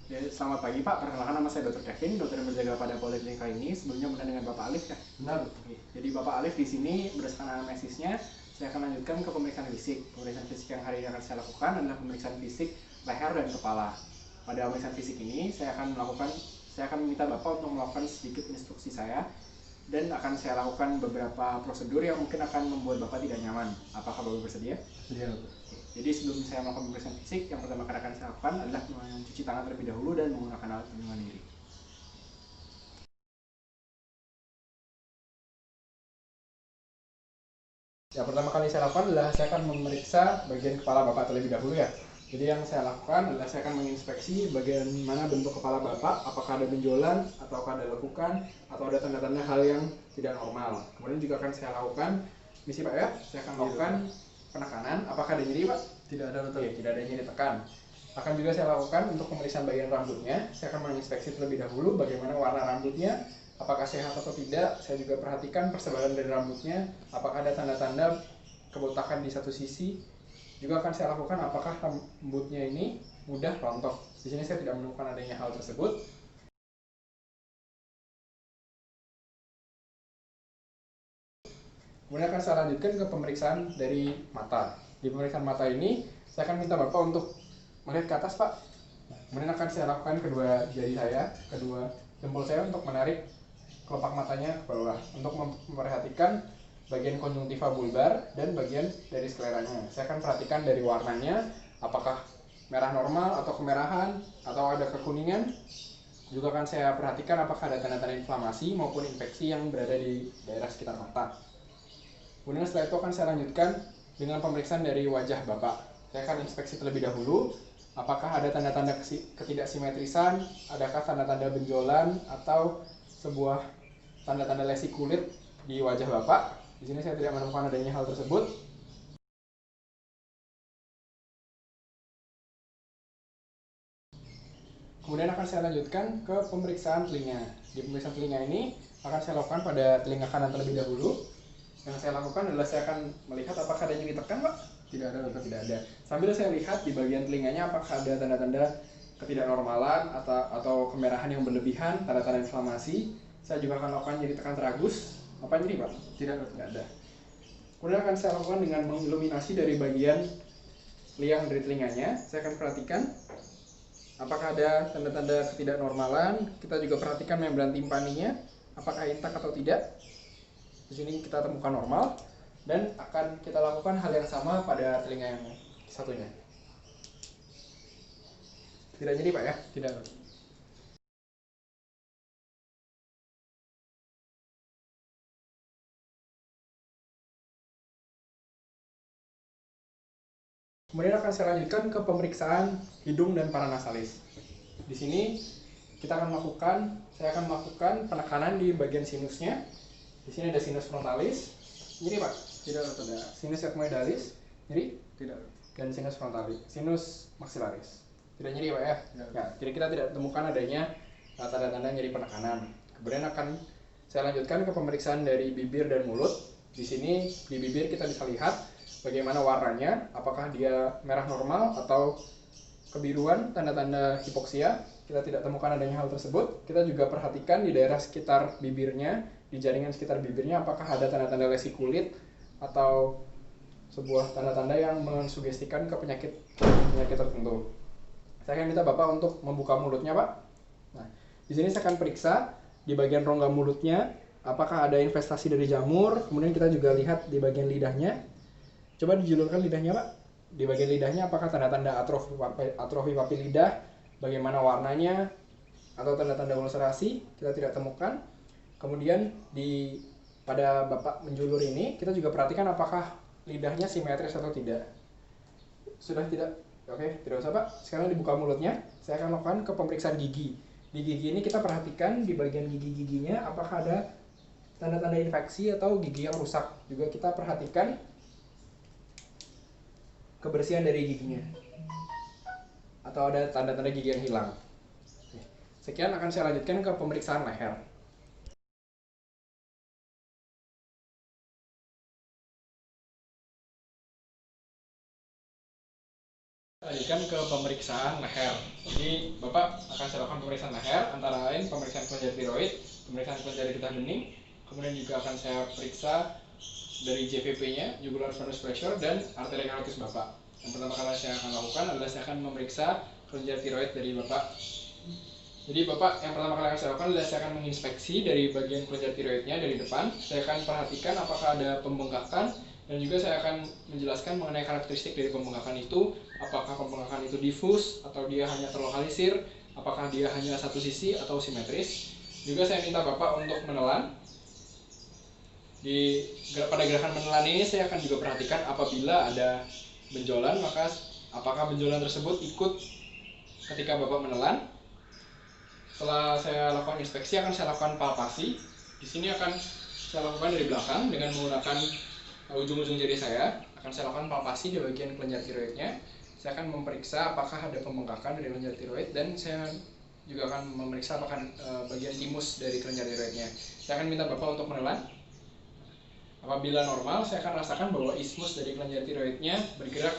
Ya, selamat pagi Pak, perkenalkan nama saya Dr. Kevin, dokter yang berjaga pada Poliklinika ini. Sebelumnya benar dengan Bapak Alif ya? Benar. Oke. Jadi Bapak Alif di sini berdasarkan anamnesisnya, saya akan lanjutkan ke pemeriksaan fisik. Pemeriksaan fisik yang hari ini akan saya lakukan adalah pemeriksaan fisik leher dan kepala. Pada pemeriksaan fisik ini, saya akan meminta Bapak untuk melakukan sedikit instruksi saya dan akan saya lakukan beberapa prosedur yang mungkin akan membuat Bapak tidak nyaman. Apakah Bapak bersedia? Sedia, dokter. Jadi sebelum saya melakukan pemeriksaan fisik, yang pertama kali akan saya lakukan adalah mencuci tangan terlebih dahulu dan menggunakan alat pelindungan diri. Yang pertama kali saya lakukan adalah saya akan memeriksa bagian kepala Bapak terlebih dahulu ya. Jadi yang saya lakukan adalah saya akan menginspeksi bagian mana bentuk kepala Bapak, apakah ada benjolan, ataukah ada lekukan, atau ada tanda-tanda hal yang tidak normal. Kemudian juga akan saya lakukan, misi Pak ya, saya akan lakukan penekanan, apakah ada nyeri Pak? Tidak ada, dokter. Oke, tidak ada nyeri tekan. Akan juga saya lakukan untuk pemeriksaan bagian rambutnya. Saya akan menginspeksi terlebih dahulu bagaimana warna rambutnya, apakah sehat atau tidak. Saya juga perhatikan persebaran dari rambutnya, apakah ada tanda-tanda kebotakan di satu sisi. Juga akan saya lakukan apakah rambutnya ini mudah rontok. Di sini saya tidak menemukan adanya hal tersebut. Kemudian akan saya lanjutkan ke pemeriksaan dari mata. Di pemeriksaan mata ini, saya akan minta Bapak untuk melihat ke atas, Pak. Kemudian akan saya lakukan kedua jari saya, kedua jempol saya untuk menarik kelopak matanya ke bawah, untuk memperhatikan bagian konjungtiva bulbar dan bagian dari skleranya. Saya akan perhatikan dari warnanya, apakah merah normal atau kemerahan atau ada kekuningan. Juga akan saya perhatikan apakah ada tanda-tanda inflamasi maupun infeksi yang berada di daerah sekitar mata. Kemudian setelah itu akan saya lanjutkan dengan pemeriksaan dari wajah Bapak. Saya akan inspeksi terlebih dahulu, apakah ada tanda-tanda ketidaksimetrisan, adakah tanda-tanda benjolan atau sebuah tanda-tanda lesi kulit di wajah Bapak. Di sini saya tidak menemukan adanya hal tersebut. Kemudian akan saya lanjutkan ke pemeriksaan telinga. Di pemeriksaan telinga ini akan saya lakukan pada telinga kanan terlebih dahulu. Yang saya lakukan adalah saya akan melihat apakah ada nyeri tekan, Pak. Tidak ada, dokter. Tidak ada. Sambil saya lihat di bagian telinganya apakah ada tanda-tanda ketidaknormalan atau kemerahan yang berlebihan, tanda-tanda inflamasi. Saya juga akan lakukan nyeri tekan teragus. Apa nyeri, Pak? Tidak, dokter. Tidak ada. Kemudian akan saya lakukan dengan mengiluminasi dari bagian liang dari telinganya. Saya akan perhatikan apakah ada tanda-tanda ketidaknormalan. Kita juga perhatikan membran timpaninya, apakah intak atau tidak. Di sini kita temukan normal dan akan kita lakukan hal yang sama pada telinga yang satunya. Tidak nyeri, Pak ya? Tidak. Kemudian akan saya lanjutkan ke pemeriksaan hidung dan paranasalis. Di sini saya akan melakukan penekanan di bagian sinusnya. Di sini ada sinus frontalis. Nyeri, Pak? Tidak, dokter. Sinus ethmoidalis. Nyeri? Tidak. Dan sinus frontalis, sinus maxillaris. Tidak nyeri, Pak ya? Tidak. Ya, jadi kita tidak temukan adanya tanda-tanda nyeri penekanan. Kemudian akan saya lanjutkan ke pemeriksaan dari bibir dan mulut. Di sini di bibir kita bisa lihat bagaimana warnanya, apakah dia merah normal atau kebiruan, tanda-tanda hipoksia. Kita tidak temukan adanya hal tersebut. Kita juga perhatikan di daerah sekitar bibirnya, di jaringan sekitar bibirnya, apakah ada tanda-tanda lesi kulit atau sebuah tanda-tanda yang mensugestikan ke penyakit tertentu. Saya akan minta Bapak untuk membuka mulutnya, Pak. Nah, di sini saya akan periksa di bagian rongga mulutnya, apakah ada infestasi dari jamur. Kemudian kita juga lihat di bagian lidahnya. Coba dijulurkan lidahnya, Pak. Di bagian lidahnya apakah tanda-tanda atrofi papi lidah, bagaimana warnanya, atau tanda-tanda ulcerasi, kita tidak temukan. Kemudian pada Bapak menjulur ini, kita juga perhatikan apakah lidahnya simetris atau tidak. Sudah tidak? Oke, tidak usah, Pak. Sekarang dibuka mulutnya. Saya akan lakukan ke pemeriksaan gigi. Di gigi ini kita perhatikan di bagian gigi-giginya apakah ada tanda-tanda infeksi atau gigi yang rusak. Juga kita perhatikan kebersihan dari giginya. Atau ada tanda-tanda gigi yang hilang. Sekian, akan saya lanjutkan ke pemeriksaan leher. Lanjutkan ke pemeriksaan leher. Jadi Bapak akan saya lakukan pemeriksaan leher, antara lain pemeriksaan kelenjar tiroid, pemeriksaan kelenjar getah bening, kemudian juga akan saya periksa dari JVP-nya, jugular venous pressure, dan arteri karotis Bapak. Yang pertama kali saya akan lakukan adalah saya akan memeriksa kelenjar tiroid dari Bapak. Jadi Bapak, yang pertama kali akan saya lakukan adalah saya akan menginspeksi dari bagian kelenjar tiroidnya dari depan. Saya akan perhatikan apakah ada pembengkakan, dan juga saya akan menjelaskan mengenai karakteristik dari pembengkakan itu. Apakah pembengkakan itu difus atau dia hanya terlokalisir, apakah dia hanya satu sisi atau simetris. Juga saya minta Bapak untuk menelan. Pada gerakan menelan ini saya akan juga perhatikan apabila ada benjolan, maka apakah benjolan tersebut ikut ketika Bapak menelan. Setelah saya lakukan inspeksi, akan saya lakukan palpasi. Di sini akan saya lakukan dari belakang dengan menggunakan ujung-ujung jari saya. Akan saya lakukan palpasi di bagian kelenjar tiroidnya. Saya akan memeriksa apakah ada pembengkakan dari kelenjar tiroid, dan saya juga akan memeriksa apakah bagian timus dari kelenjar tiroidnya. Saya akan minta Bapak untuk menelan. Apabila normal, saya akan rasakan bahwa ismus dari kelenjar tiroidnya bergerak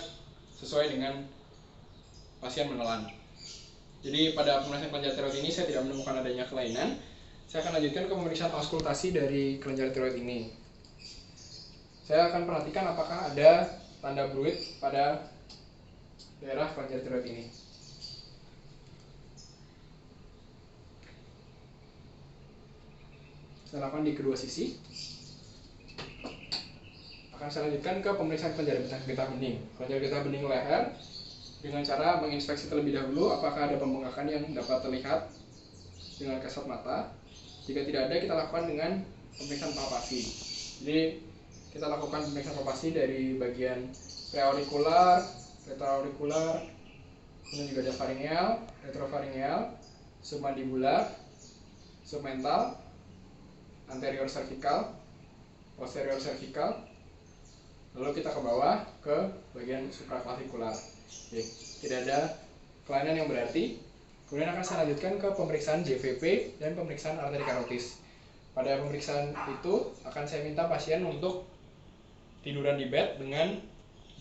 sesuai dengan pasien menelan. Jadi pada pemeriksaan kelenjar tiroid ini saya tidak menemukan adanya kelainan. Saya akan lanjutkan ke pemeriksaan auskultasi dari kelenjar tiroid ini. Saya akan perhatikan apakah ada tanda bruit pada daerah kelenjar tiroid ini. Saya lakukan di kedua sisi. Akan saya lanjutkan ke pemeriksaan kelenjar getah bening. Kelenjar getah bening leher dengan cara menginspeksi terlebih dahulu apakah ada pembengkakan yang dapat terlihat dengan kasat mata. Jika tidak ada, kita lakukan dengan pemeriksaan palpasi. Jadi kita lakukan pemeriksaan palpasi dari bagian preaurikular, retroaurikular, kemudian juga ada faringeal, retrofaringeal, submandibular, submental, anterior cervical, posterior cervical. Lalu kita ke bawah ke bagian supraclavikular. Oke, tidak ada kelainan yang berarti. Kemudian akan saya lanjutkan ke pemeriksaan JVP dan pemeriksaan arteri karotis. Pada pemeriksaan itu akan saya minta pasien untuk tiduran di bed dengan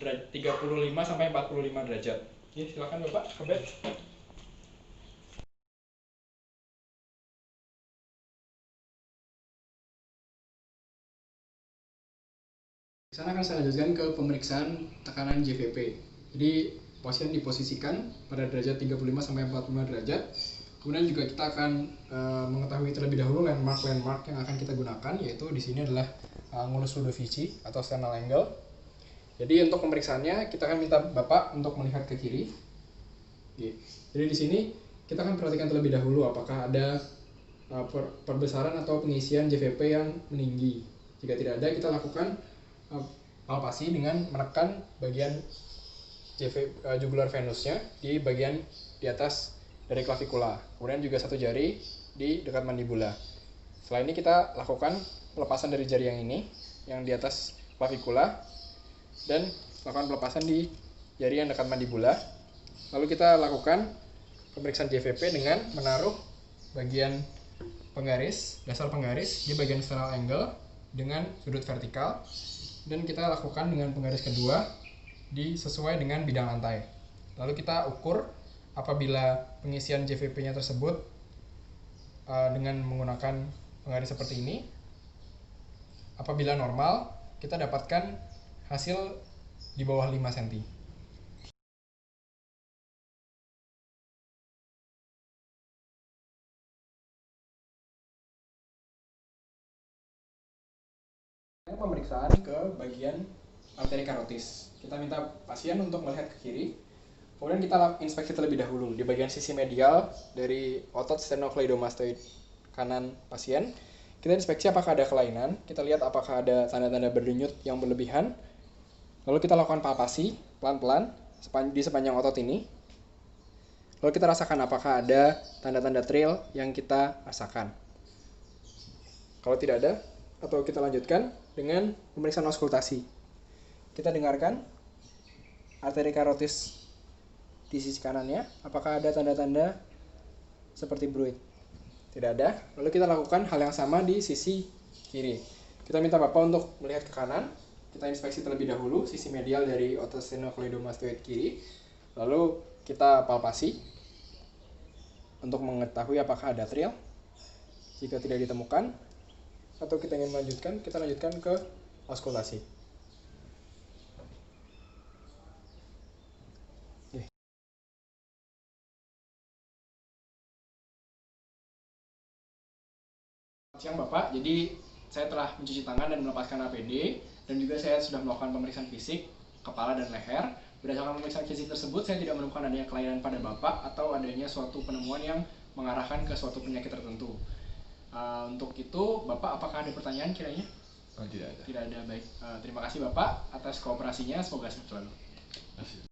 35-45 derajat. Oke, silakan Bapak ke bed. Sana akan saya lanjutkan ke pemeriksaan tekanan JVP. Jadi pasien diposisikan pada derajat 35-45 derajat. Kemudian juga kita akan mengetahui terlebih dahulu landmark yang akan kita gunakan, yaitu di sini adalah angulus Ludovici atau sternal angle. Jadi untuk pemeriksaannya kita akan minta Bapak untuk melihat ke kiri. Oke. Jadi di sini kita akan perhatikan terlebih dahulu apakah ada perbesaran atau pengisian JVP yang meninggi. Jika tidak ada, kita lakukan palpasi dengan menekan bagian jugular venusnya di bagian di atas dari klavikula. Kemudian juga satu jari di dekat mandibula. Setelah ini kita lakukan pelepasan dari jari yang ini, yang di atas klavikula, dan lakukan pelepasan di jari yang dekat mandibula. Lalu kita lakukan pemeriksaan JVP dengan menaruh bagian penggaris, dasar penggaris di bagian sternal angle dengan sudut vertikal, dan kita lakukan dengan penggaris kedua sesuai dengan bidang lantai. Lalu kita ukur apabila pengisian JVP-nya tersebut dengan menggunakan penggaris seperti ini. Apabila normal, kita dapatkan hasil di bawah 5 cm. Pemeriksaan ke bagian arteri karotis. Kita minta pasien untuk melihat ke kiri. Kemudian kita inspeksi terlebih dahulu di bagian sisi medial dari otot sternocleidomastoid kanan pasien. Kita inspeksi apakah ada kelainan. Kita lihat apakah ada tanda-tanda berdenyut yang berlebihan. Lalu kita lakukan palpasi pelan-pelan di sepanjang otot ini. Lalu kita rasakan apakah ada tanda-tanda trill yang kita rasakan. Kalau tidak ada, atau kita lanjutkan dengan pemeriksaan auskultasi. Kita dengarkan arteri karotis di sisi kanannya, apakah ada tanda-tanda seperti bruit. Tidak ada. Lalu kita lakukan hal yang sama di sisi kiri. Kita minta Bapak untuk melihat ke kanan. Kita inspeksi terlebih dahulu sisi medial dari otot sternocleidomastoid kiri. Lalu kita palpasi untuk mengetahui apakah ada trial. Jika tidak ditemukan atau kita ingin melanjutkan, kita lanjutkan ke auskultasi. Siang Bapak, jadi saya telah mencuci tangan dan melepaskan APD, dan juga saya sudah melakukan pemeriksaan fisik kepala dan leher. Berdasarkan pemeriksaan fisik tersebut, saya tidak menemukan adanya kelainan pada Bapak atau adanya suatu penemuan yang mengarahkan ke suatu penyakit tertentu. Untuk itu, Bapak apakah ada pertanyaan kiranya? Oh, tidak ada. Tidak ada, baik. Terima kasih Bapak atas kooperasinya, semoga sehat selalu. Terima kasih.